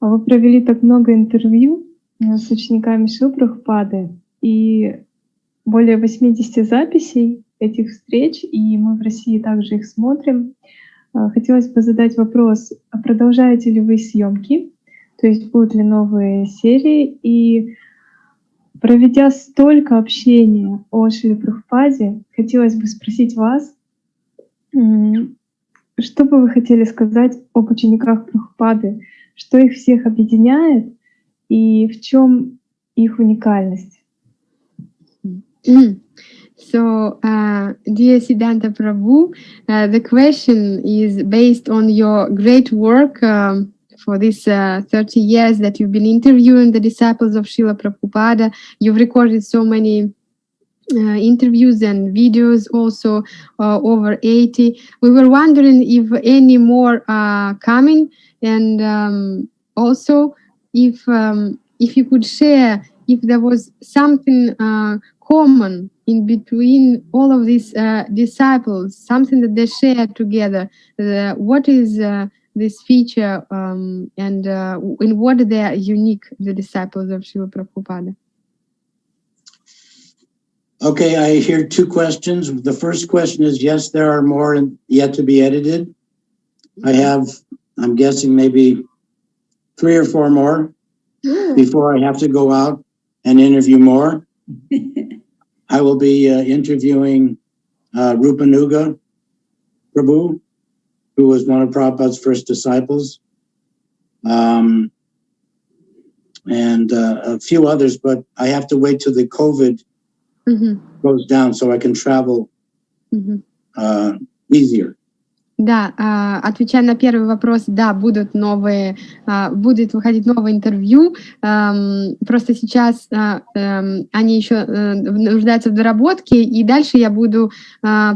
Вы провели так много интервью с учениками Шрилы Прабхупады, и более 80 записей этих встреч, и мы в России также их смотрим. Хотелось бы задать вопрос, а продолжаете ли вы съемки? То есть будут ли новые серии? И проведя столько общения о Шриле Прабхупаде, хотелось бы спросить вас, что бы вы хотели сказать об учениках Прабхупады, что их всех объединяет и в чем их уникальность? So, dear Siddhanta Prabhu, the question is based on your great work for these 30 years that you've been interviewing the disciples of Srila Prabhupada. You've recorded so many interviews and videos, also over 80. We were wondering if any more are coming, and also if you could share if there was something common in between all of these disciples, something that they share together. What is this feature, and in what they are unique, the disciples of Srila Prabhupada? Okay, I hear two questions. The first question is, yes, there are more yet to be edited. I'm guessing maybe 3 or 4 more before I have to go out and interview more. I will be interviewing Rupanuga Prabhu, who was one of Prabhupada's first disciples, and a few others, but I have to wait till the COVID goes down so I can travel easier. Да, отвечая на первый вопрос, да, будет выходить новое интервью. Просто сейчас они еще нуждаются в доработке, и дальше я буду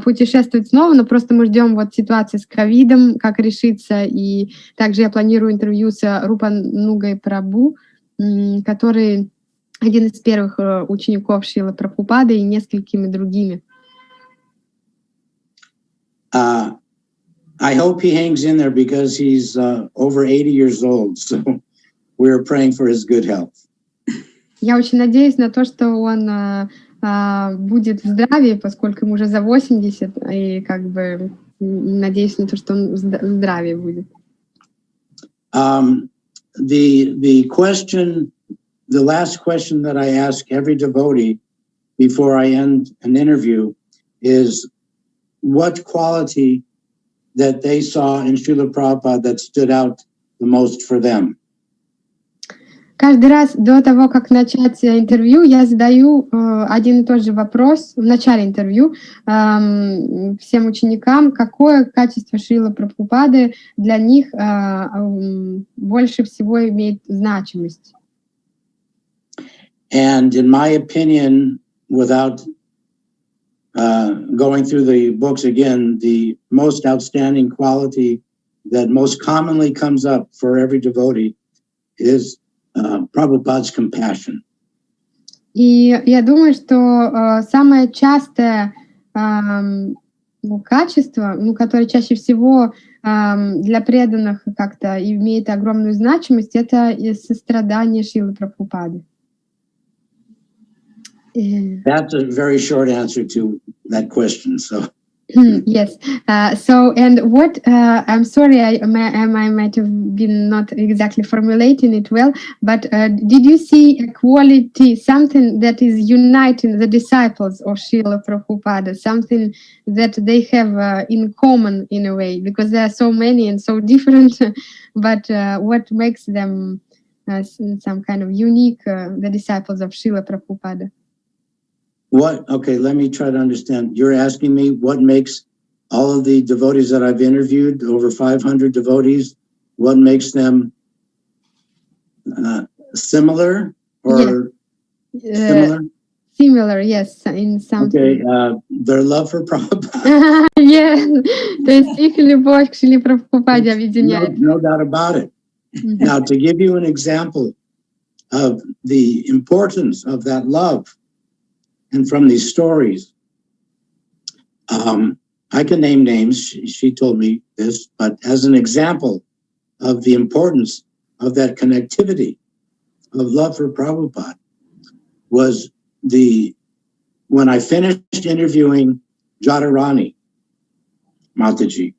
путешествовать снова, но просто мы ждем вот ситуации с ковидом, как решится, и также я планирую интервью с Рупанугой Прабху, который один из первых учеников Шрилы Прабхупады, и несколькими другими. I hope he hangs in there because he's over 80 years old, so we're praying for his good health. Я очень надеюсь на то, что он будет в здравии, поскольку ему уже за 80, и как бы надеюсь на то, что он в здравии будет. The last question that I ask every devotee before I end an interview is what quality that they saw in Srila Prabhupada that stood out the most for them. Каждый раз до того, как начать интервью, я задаю один и тот же вопрос в начале интервью всем ученикам, какое качество Шрилы Прабхупады для них больше всего имеет значимость. And in my opinion, without going through the books again, the most outstanding quality that most commonly comes up for every devotee is Prabhupada's compassion. И я думаю, что самое частое качество, которое чаще всего для преданных как-то имеет огромную значимость, это сострадание Шрилы Прабхупады. That's a very short answer to that question. So yes. So, and what? I'm sorry, I might have been not exactly formulating it well. But did you see a quality, something that is uniting the disciples of Srila Prabhupada, something that they have in common in a way? Because there are so many and so different. But what makes them some kind of unique? The disciples of Srila Prabhupada. Okay, let me try to understand. You're asking me what makes all of the devotees that I've interviewed, over 500 devotees, what makes them similar or similar? Similar, yes, in something. Okay, their love for Prabhupada. Yeah, то есть их любовь к Шриле Прабхупаде объединяет. No doubt about it. Now, to give you an example of the importance of that love, and from these stories, I can name names, she told me this, but as an example of the importance of that connectivity of love for Prabhupada was when I finished interviewing Jadharani Mataji,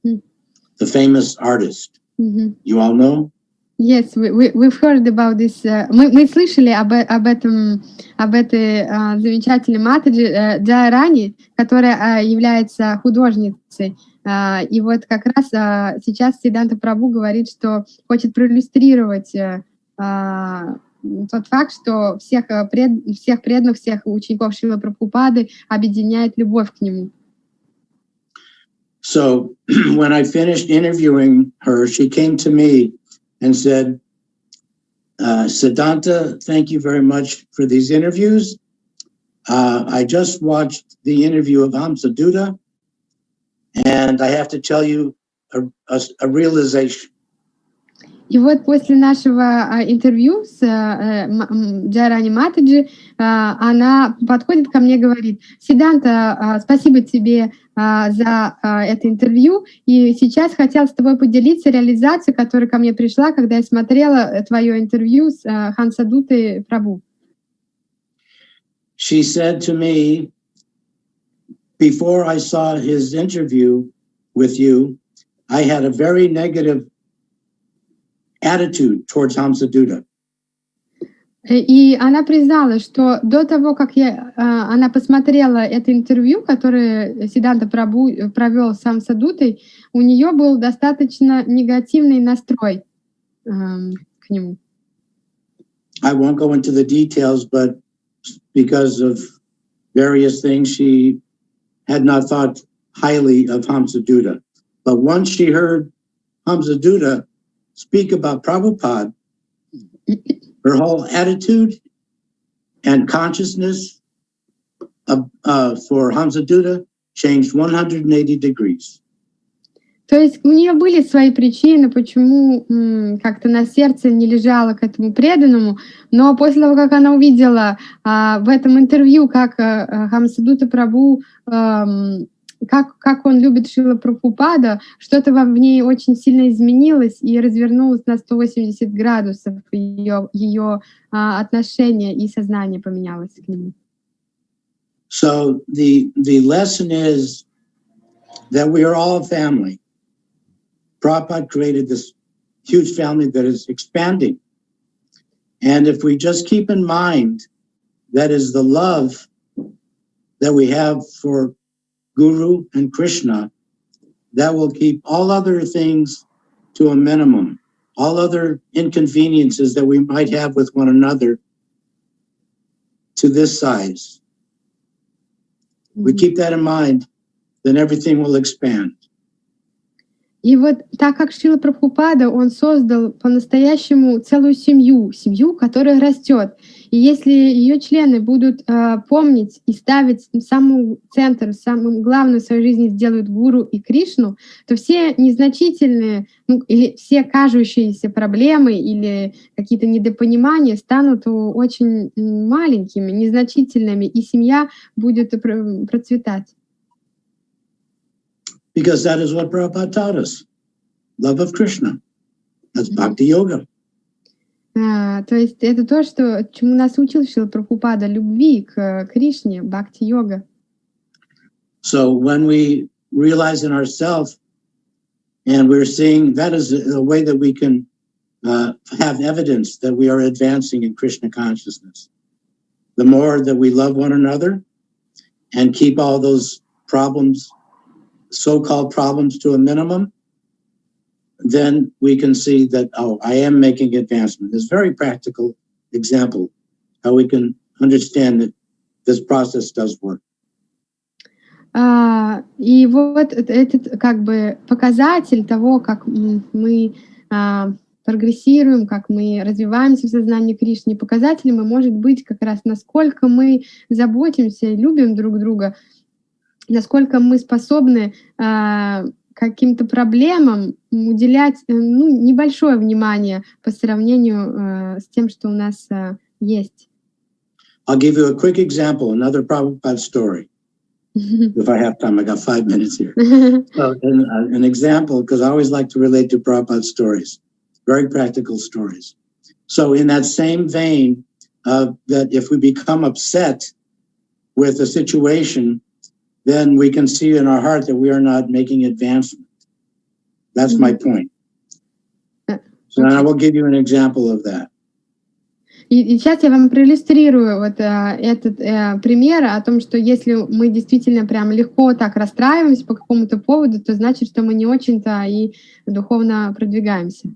the famous artist. You all know? Yes, we've heard about this. Мы слышали об этой замечательной Матаджи Джайрани, которая является художницей. И вот как раз сейчас Сиддханта Прабху говорит, что хочет проиллюстрировать тот факт, что всех преданных, всех учеников Шрилы Прабхупады объединяет любовь к нему. So when I finished interviewing her, she came to me and said, Siddhanta, thank you very much for these interviews. I just watched the interview of Hamsadutta, and I have to tell you a realization. И вот после нашего интервью с Джайрани Матаджи она подходит ко мне и говорит: Сиддханта, спасибо тебе за это интервью, и сейчас хотела с тобой поделиться реализацией, которая ко мне пришла, когда я смотрела твое интервью с Хамсадуттой Прабху. She said to me, before I saw his interview with you, I had a very negative attitude towards Hamsadutta. И она признала, что до того, как она посмотрела это интервью, которое Сиддханта Прабху провел с Хамсадуттой, у нее был достаточно негативный настрой к нему. I won't go into the details, but because of various things, she had not thought highly of Hamsadutta. But once she heard Hamsadutta speak about Prabhupada, her whole attitude and consciousness for Hamsadutta changed 180 degrees. То есть у нее были свои причины, почему как-то на сердце не лежало к этому преданному, но после того, как она увидела в этом интервью, как Хамсадутта Прабху, как он любит Шрилу Прабхупада, что-то в ней очень сильно изменилось и развернулось на 180 градусов, ее отношение и сознание поменялось к нему. So the lesson is that we are all a family. Prabhupada created this huge family that is expanding. And if we just keep in mind that is the love that we have for Guru and Krishna, that will keep all other things to a minimum, all other inconveniences that we might have with one another to this size. We keep that in mind, then everything will expand. И вот так как Шрила Прабхупада, он создал по-настоящему целую семью, которая растет. И если ее члены будут помнить и ставить в самый центр, самым главным в своей жизни сделают Гуру и Кришну, то все незначительные, или все кажущиеся проблемы или какие-то недопонимания станут очень маленькими, незначительными, и семья будет процветать. Because that is what Prabhupada taught us. Love of Krishna. That's Bhakti Yoga. То есть это то, чему нас учил Шрила Прабхупада, любви к Кришне, Бхакти-йога. So when we realize in ourselves and we're seeing, that is a way that we can have evidence that we are advancing in Krishna consciousness. The more that we love one another and keep all those problems, so-called problems, to a minimum, then we can see that, oh, I am making advancement. There's a very practical example how we can understand that this process does work. И вот этот как бы показатель того, как мы прогрессируем, как мы развиваемся в сознании Кришны, показателем может быть как раз насколько мы заботимся и любим друг друга, насколько мы способны каким-то проблемам уделять небольшое внимание по сравнению с тем, что у нас есть. I'll give you a quick example, another Prabhupada story. If I have time, I got 5 minutes here. So, an example, because I always like to relate to Prabhupada stories. very practical stories. So in that same vein, that if we become upset with a situation, then we can see in our heart that we are not making advancement. That's my point. So I will give you an example of that. И сейчас я вам проиллюстрирую вот этот пример о том, что если мы действительно прям легко так расстраиваемся по какому-то поводу, то значит, что мы не очень-то и духовно продвигаемся.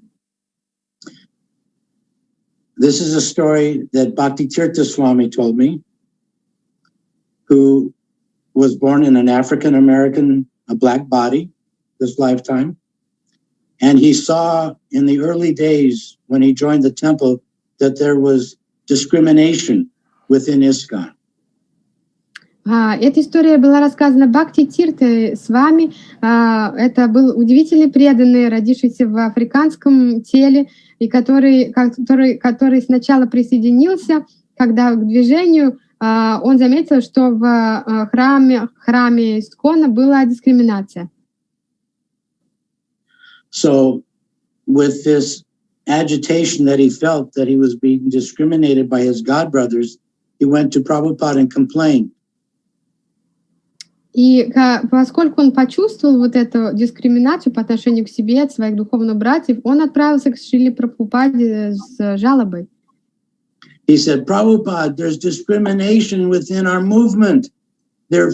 This is a story that Bhakti Tirtha Swami told me, who was born in an African-American, a black body this lifetime. And he saw in the early days when he joined the temple that there was discrimination within ISKCON. Эта история была рассказана Бхакти Тирте с вами. Это был удивительный преданный, родившийся в африканском теле, и который сначала присоединился, когда к движению он заметил, что в храме Искона была дискриминация. So with this agitation that he felt that he was being discriminated by his godbrothers, he went to Prabhupada and complained. И поскольку он почувствовал вот эту дискриминацию по отношению к себе от своих духовных братьев, он отправился к Шриле Прабхупаде с жалобой. He said, Prabhupada, there's discrimination within our movement. They're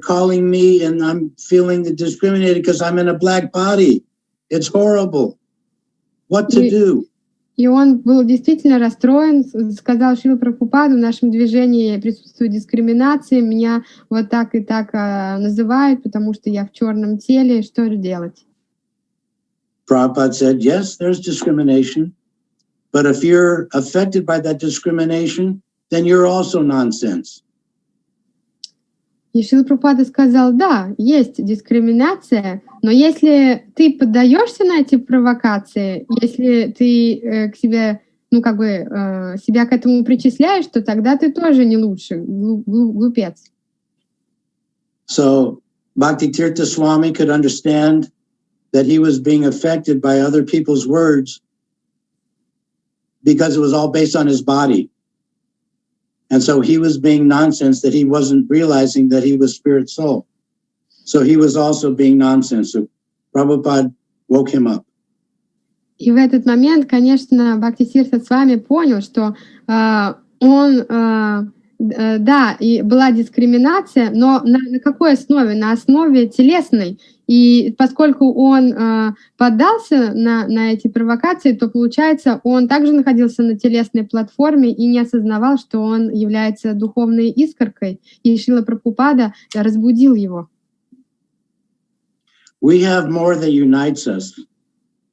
calling me and I'm feeling discriminated because I'm in a black body. It's horrible. What to do? И он был действительно расстроен, сказал Шрила Прабхупаду, в нашем движении присутствует дискриминация, меня вот так и так называют, потому что я в черном теле, что делать? Prabhupada said, yes, there's discrimination, but if you're affected by that discrimination, then you're also nonsense. И Шрила Прабхупада сказал, да, есть дискриминация, но если ты поддаешься на эти провокации, если ты к себе, себя к этому причисляешь, то тогда ты тоже не лучше, глупец. So Bhakti Tirtha Swami could understand that he was being affected by other people's words because it was all based on his body. And so he was being nonsense that he wasn't realizing that he was spirit soul. So he was also being nonsense. So Prabhupada woke him up. И в этот момент, конечно, Бхакти Тиртха с вами понял, что да, и была дискриминация, но на какой основе? На основе телесной. И поскольку он поддался на эти провокации, то, получается, он также находился на телесной платформе и не осознавал, что он является духовной искоркой. И Шрила Прабхупада разбудил его. We have more that unites us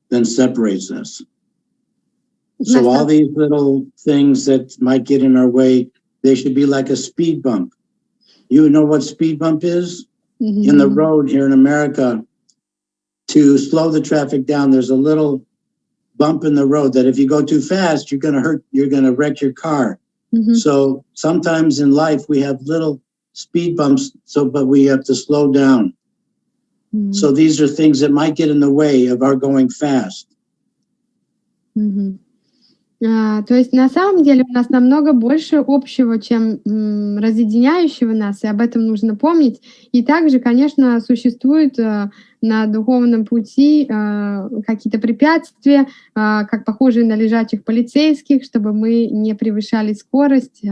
than separates us. So all these little things that might get in our way, they should be like a speed bump. You know what speed bump is? Mm-hmm. In the road here in America, to slow the traffic down, there's a little bump in the road that if you go too fast, you're going to wreck your car. Mm-hmm. So sometimes in life we have little speed bumps, but we have to slow down. Mm-hmm. So these are things that might get in the way of our going fast. Mm-hmm. То есть на самом деле у нас намного больше общего, чем разъединяющего нас, и об этом нужно помнить. И также, конечно, существуют на духовном пути какие-то препятствия, как похожие на лежачих полицейских, чтобы мы не превышали скорость.